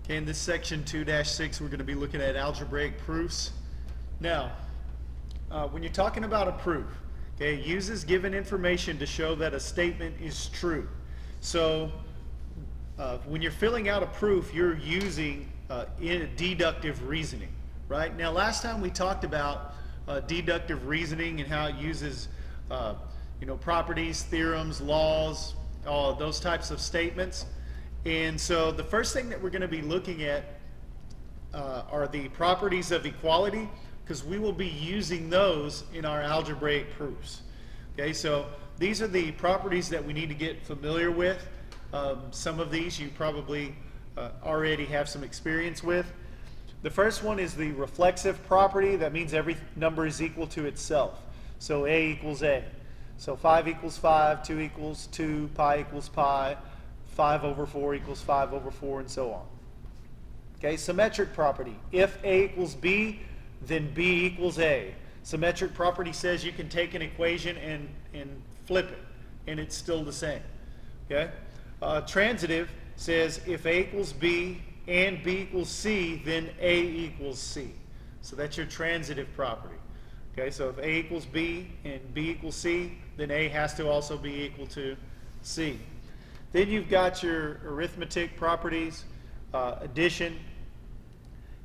Okay, in this section 2-6, we're going to be looking at algebraic proofs. Now, when you're talking about a proof, okay, it uses given information to show that a statement is true. So, when you're filling out a proof, you're using deductive reasoning, right? Now, last time we talked about deductive reasoning and how it uses, properties, theorems, laws, all those types of statements. And so the first thing that we're going to be looking at are the properties of equality, because we will be using those in our algebraic proofs. Okay, so these are the properties that we need to get familiar with. Some of these you probably already have some experience with. The first one is the reflexive property. That means every number is equal to itself. So A equals A. So 5 equals 5, 2 equals 2, pi equals pi, 5 over 4 equals 5 over 4, and so on. Okay, symmetric property. If A equals B, then B equals A. Symmetric property says you can take an equation and flip it, and it's still the same. Okay? Transitive says if A equals B and B equals C, then A equals C. So that's your transitive property. Okay, so if A equals B and B equals C, then A has to also be equal to C. Then you've got your arithmetic properties, addition.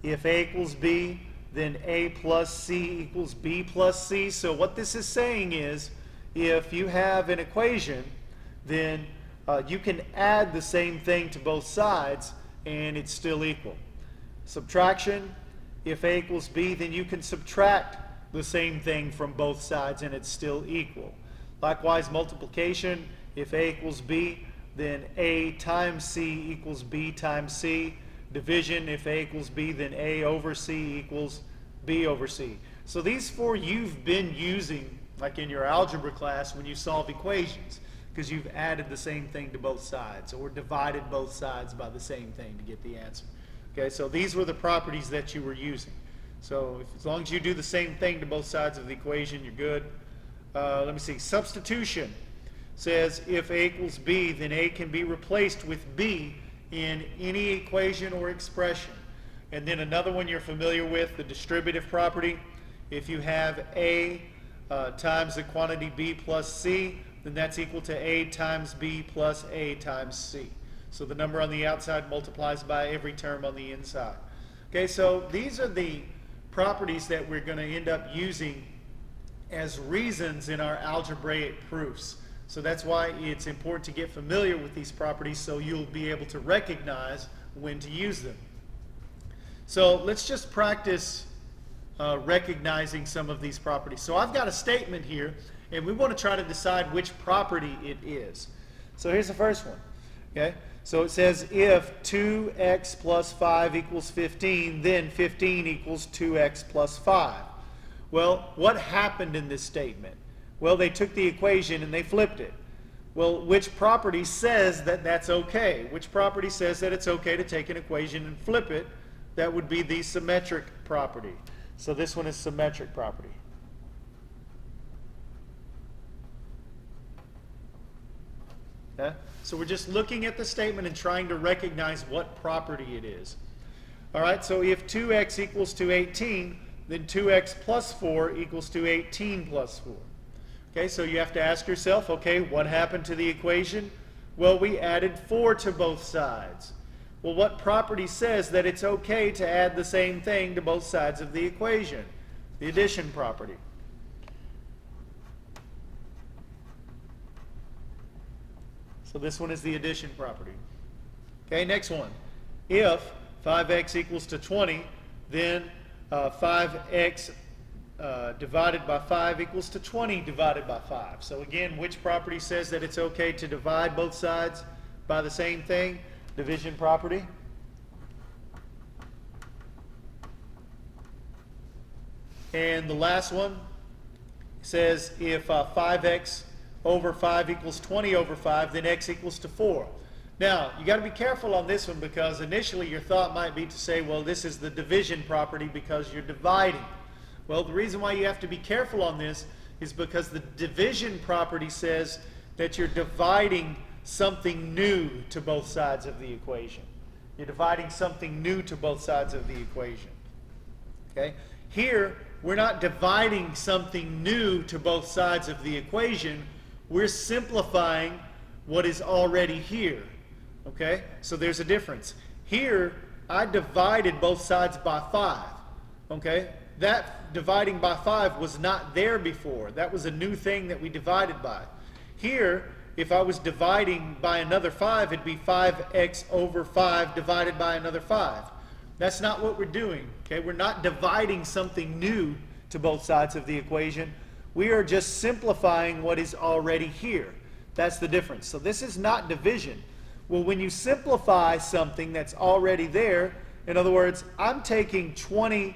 If A equals B, then A plus C equals B plus C. So what this is saying is, if you have an equation, then you can add the same thing to both sides, and it's still equal. Subtraction, if A equals B, then you can subtract the same thing from both sides, and it's still equal. Likewise, multiplication, if A equals B, then A times C equals B times C. Division, if A equals B, then A over C equals B over C. So these four you've been using like in your algebra class when you solve equations, because you've added the same thing to both sides, or divided both sides by the same thing to get the answer. Okay, so these were the properties that you were using. So as long as you do the same thing to both sides of the equation, you're good. Let me see. Substitution says if A equals B, then A can be replaced with B in any equation or expression. And then another one you're familiar with, the distributive property. If you have A times the quantity B plus C, then that's equal to A times B plus A times C. So the number on the outside multiplies by every term on the inside. Okay, so these are the properties that we're going to end up using as reasons in our algebraic proofs. So that's why it's important to get familiar with these properties so you'll be able to recognize when to use them. So let's just practice recognizing some of these properties. So I've got a statement here, and we want to try to decide which property it is. So here's the first one. Okay? So it says if 2x plus 5 equals 15, then 15 equals 2x plus 5. Well, what happened in this statement? Well, they took the equation and they flipped it. Well, which property says that that's okay? Which property says that it's okay to take an equation and flip it? That would be the symmetric property. So this one is symmetric property. Okay? So we're just looking at the statement and trying to recognize what property it is. All right, so if 2x equals to 18, then 2x plus 4 equals to 18 plus 4. Okay, so you have to ask yourself, okay, what happened to the equation? Well, we added 4 to both sides. Well, what property says that it's okay to add the same thing to both sides of the equation? The addition property. So this one is the addition property. Okay, next one. If 5x equals to 20, then 5x divided by 5 equals to 20 divided by 5. So again, which property says that it's okay to divide both sides by the same thing? Division property. And the last one says if 5x over 5 equals 20 over 5, then x equals to 4. Now, you got to be careful on this one, because initially your thought might be to say, well, this is the division property because you're dividing. Well, the reason why you have to be careful on this is because the division property says that you're dividing something new to both sides of the equation. You're dividing something new to both sides of the equation. Okay? Here, we're not dividing something new to both sides of the equation. We're simplifying what is already here. Okay? So there's a difference. Here, I divided both sides by 5. Okay? That dividing by 5 was not there before. That was a new thing that we divided by. Here, if I was dividing by another 5, it'd be 5x over 5 divided by another 5. That's not what we're doing. Okay? We're not dividing something new to both sides of the equation. We are just simplifying what is already here. That's the difference. So this is not division. Well, when you simplify something that's already there, in other words, I'm taking 20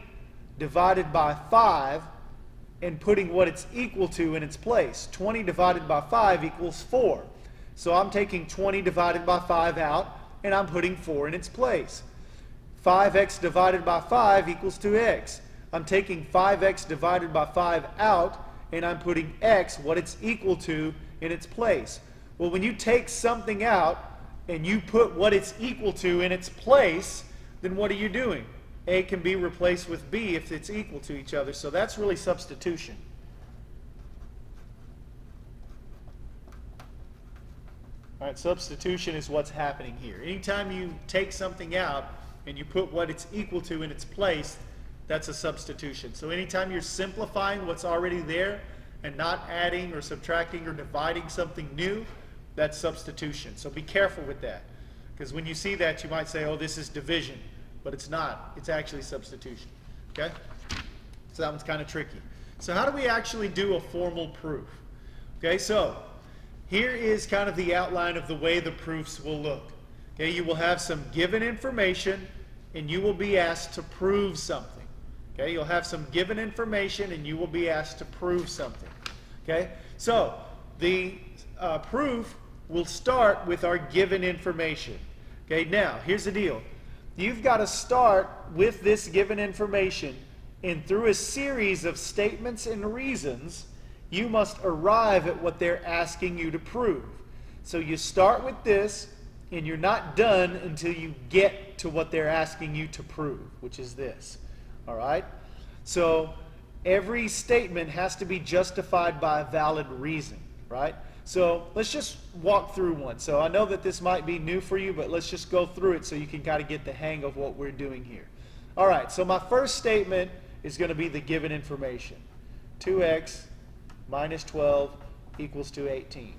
divided by 5 and putting what it's equal to in its place. 20 divided by 5 equals 4. So I'm taking 20 divided by 5 out, and I'm putting 4 in its place. 5x divided by 5 equals 2x. I'm taking 5x divided by 5 out, and I'm putting x, what it's equal to, in its place. Well, when you take something out and you put what it's equal to in its place, then what are you doing? A can be replaced with B if it's equal to each other. So that's really substitution. All right, substitution is what's happening here. Anytime you take something out and you put what it's equal to in its place, that's a substitution. So anytime you're simplifying what's already there and not adding or subtracting or dividing something new, that's substitution. So be careful with that. Because when you see that, you might say, oh, this is division. But it's not. It's actually substitution. Okay? So that one's kind of tricky. So how do we actually do a formal proof? Okay, so here is kind of the outline of the way the proofs will look. Okay, you will have some given information, and you will be asked to prove something. Okay, you'll have some given information, and you will be asked to prove something. Okay, so the proof will start with our given information. Okay, now here's the deal. You've got to start with this given information, and through a series of statements and reasons, you must arrive at what they're asking you to prove. So you start with this, and you're not done until you get to what they're asking you to prove, which is this. All right? So every statement has to be justified by a valid reason, right? So let's just walk through one. So I know that this might be new for you, but let's just go through it so you can kind of get the hang of what we're doing here. All right, so my first statement is going to be the given information. 2x minus 12 equals to 18.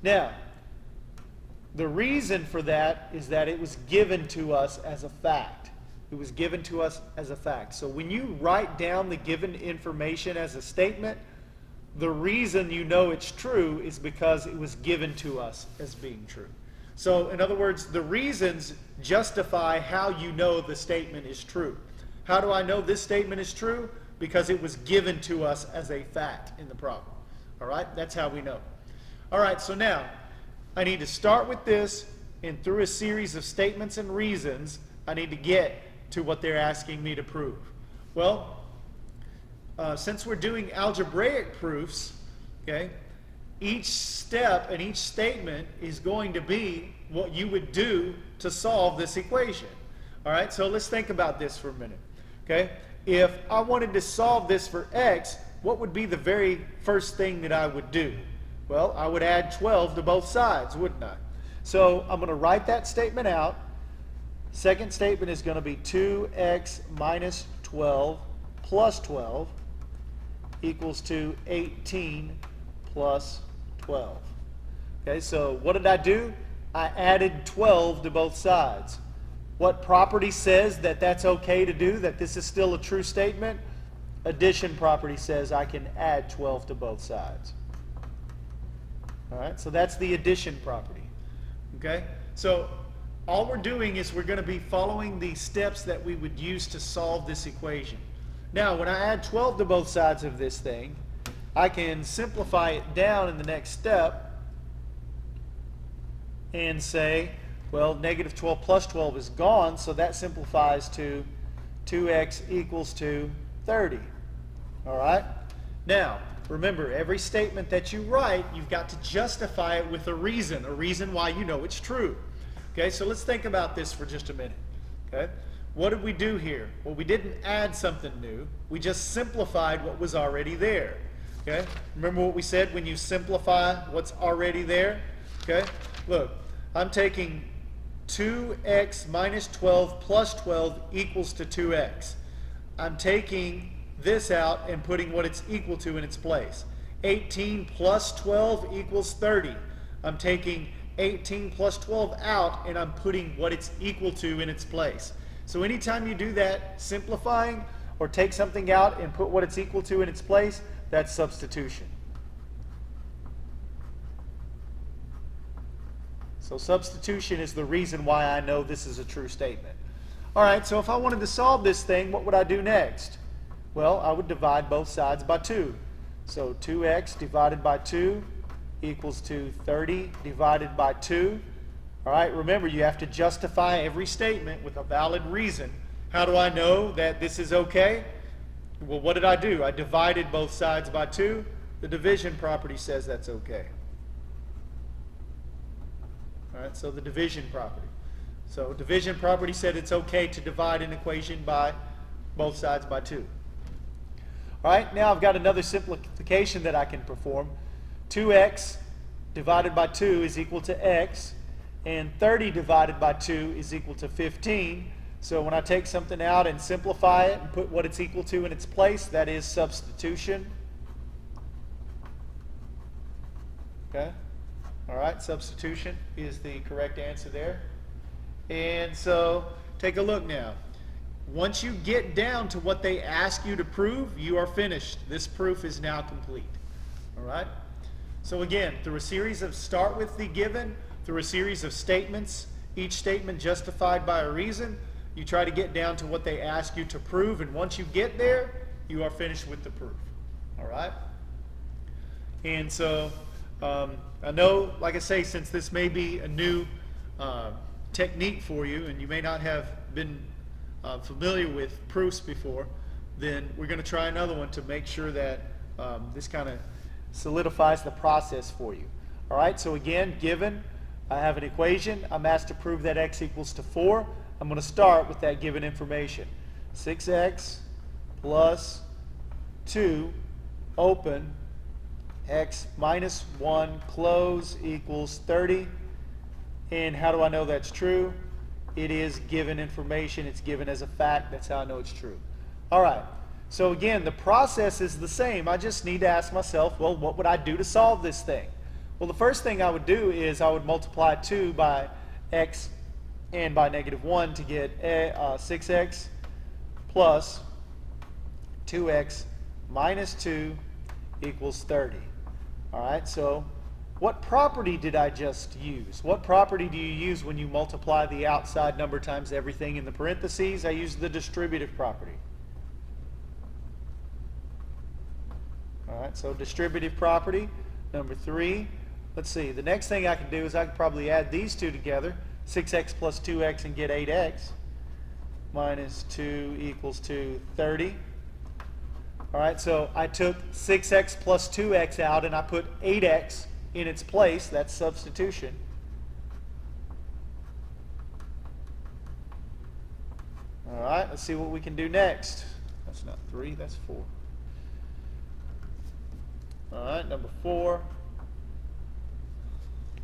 Now, the reason for that is that it was given to us as a fact. It was given to us as a fact. So when you write down the given information as a statement, the reason you know it's true is because it was given to us as being true. So in other words, the reasons justify how you know the statement is true. How do I know this statement is true? Because it was given to us as a fact in the problem. All right, that's how we know. All right, so now I need to start with this, and through a series of statements and reasons, I need to get to what they're asking me to prove. Well, since we're doing algebraic proofs, okay, each step and each statement is going to be what you would do to solve this equation. All right, so let's think about this for a minute. Okay, if I wanted to solve this for x, what would be the very first thing that I would do? Well, I would add 12 to both sides, wouldn't I? So I'm going to write that statement out. Second statement is going to be 2x minus 12 plus 12 equals to 18 plus 12. Okay, so what did I do? I added 12 to both sides. What property says that that's okay to do, that this is still a true statement? Addition property says I can add 12 to both sides. All right, so that's the addition property. Okay, so all we're doing is we're going to be following the steps that we would use to solve this equation. Now, when I add 12 to both sides of this thing, I can simplify it down in the next step and say, well, negative 12 plus 12 is gone, so that simplifies to 2x equals to 30. All right? Now, remember, every statement that you write, you've got to justify it with a reason why you know it's true. Okay, so let's think about this for just a minute. Okay, what did we do here? Well, we didn't add something new. We just simplified what was already there. Okay, remember what we said when you simplify what's already there? Okay, look, I'm taking 2x minus 12 plus 12 equals to 2x. I'm taking this out and putting what it's equal to in its place. 18 plus 12 equals 30. I'm taking 18 plus 12 out and I'm putting what it's equal to in its place. So anytime you do that, simplifying or take something out and put what it's equal to in its place, that's substitution. So substitution is the reason why I know this is a true statement. All right, so if I wanted to solve this thing, what would I do next? Well, I would divide both sides by 2. So 2x divided by 2 equals to 30 divided by 2. All right, remember you have to justify every statement with a valid reason. How do I know that this is okay? Well, what did I do? I divided both sides by 2. The division property says that's okay. All right, so the division property. So division property said it's okay to divide an equation by both sides by 2. All right, now I've got another simplification that I can perform. 2x divided by 2 is equal to x, and 30 divided by 2 is equal to 15. So when I take something out and simplify it and put what it's equal to in its place, that is substitution. Okay? All right, substitution is the correct answer there. And so take a look now. Once you get down to what they ask you to prove, you are finished. This proof is now complete. All right? So again, through a series of start with the given, through a series of statements, each statement justified by a reason, you try to get down to what they ask you to prove, and once you get there, you are finished with the proof. All right? And so I know, like I say, since this may be a new technique for you, and you may not have been familiar with proofs before, then we're going to try another one to make sure that this kind of solidifies the process for you. All right, so again, given, I have an equation. I'm asked to prove that x equals to 4. I'm going to start with that given information. 6x plus 2, open, x minus 1, close, equals 30. And how do I know that's true? It is given information. It's given as a fact. That's how I know it's true. All right. So again, the process is the same. I just need to ask myself, well, what would I do to solve this thing? Well, the first thing I would do is I would multiply 2 by x and by negative 1 to get 6x plus 2x minus 2 equals 30. All right, so what property did I just use? What property do you use when you multiply the outside number times everything in the parentheses? I use the distributive property. All right, so distributive property, number 3. Let's see, the next thing I can do is I can probably add these two together, 6x plus 2x, and get 8x minus 2 equals to 30. All right, so I took 6x plus 2x out and I put 8x in its place. That's substitution. All right, let's see what we can do next. That's not 3, that's 4. All right, number 4.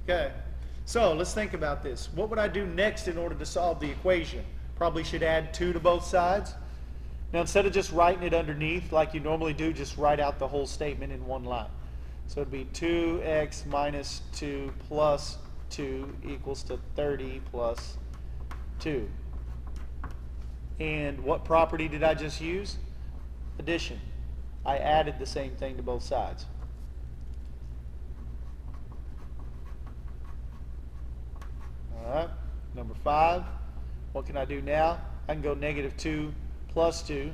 Okay, so let's think about this. What would I do next in order to solve the equation? Probably should add 2 to both sides. Now, instead of just writing it underneath like you normally do, just write out the whole statement in one line. So it'd be 2x minus 2 plus 2 equals to 30 plus 2. And what property did I just use? Addition. I added the same thing to both sides. All right, number 5. What can I do now? I can go negative 2 plus 2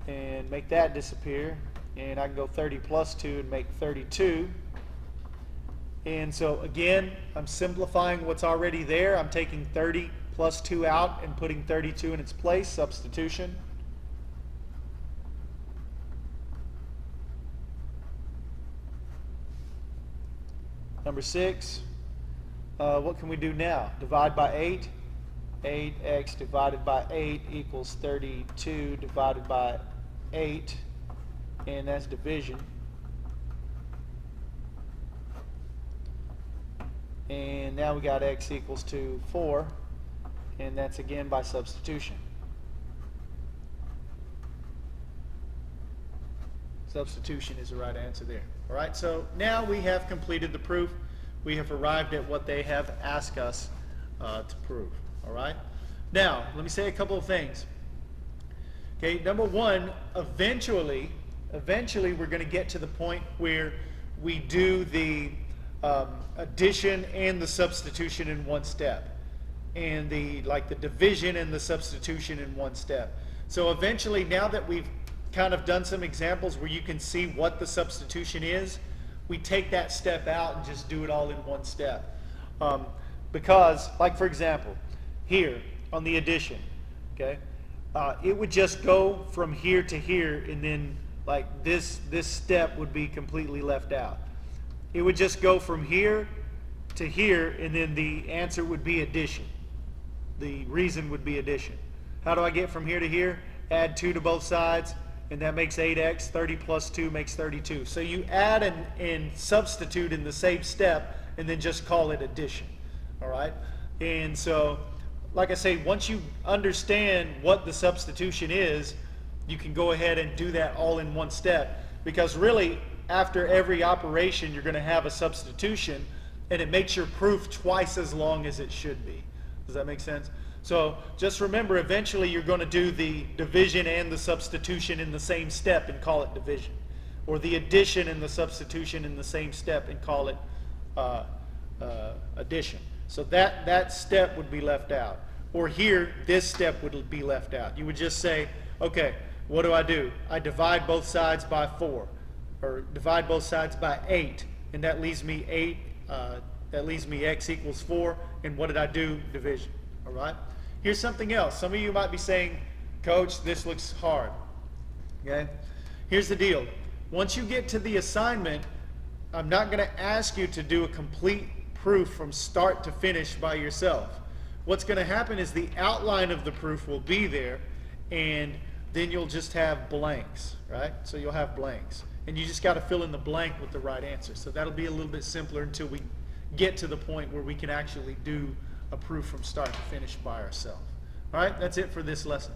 and make that disappear. And I can go 30 plus 2 and make 32. And so again, I'm simplifying what's already there. I'm taking 30 plus 2 out and putting 32 in its place, substitution. Number 6, What can we do now? Divide by 8. 8x divided by 8 equals 32 divided by 8, and that's division. And now we got x equals to 4, and that's again by substitution. Substitution is the right answer there. All right, so now we have completed the proof. We have arrived at what they have asked us to prove. All right, now let me say a couple of things. Okay, number one, eventually we're going to get to the point where we do the addition and the substitution in one step, and the division and the substitution in one step. So eventually, now that we've kind of done some examples where you can see what the substitution is, we take that step out and just do it all in one step. Because, like for example, here on the addition, okay, it would just go from here to here, and then like this step would be completely left out. It would just go from here to here, and then the answer would be addition. The reason would be addition. How do I get from here to here? Add 2 to both sides, and that makes 8x. 30 plus 2 makes 32. So you add and substitute in the same step, and then just call it addition. All right? And so, like I say, once you understand what the substitution is, you can go ahead and do that all in one step. Because really, after every operation, you're going to have a substitution, and it makes your proof twice as long as it should be. Does that make sense? So just remember, eventually you're going to do the division and the substitution in the same step and call it division. Or the addition and the substitution in the same step and call it addition. So that step would be left out. Or here, this step would be left out. You would just say, okay, what do? I divide both sides by 4. Or divide both sides by 8. And that leaves me 8. That leaves me x equals 4. And what did I do? Division. All right? Here's something else. Some of you might be saying, Coach, this looks hard. Okay? Here's the deal. Once you get to the assignment, I'm not going to ask you to do a complete proof from start to finish by yourself. What's going to happen is the outline of the proof will be there, and then you'll just have blanks, right? So you'll have blanks. And you just got to fill in the blank with the right answer. So that'll be a little bit simpler until we get to the point where we can actually do a proof from start to finish by ourselves. All right, that's it for this lesson.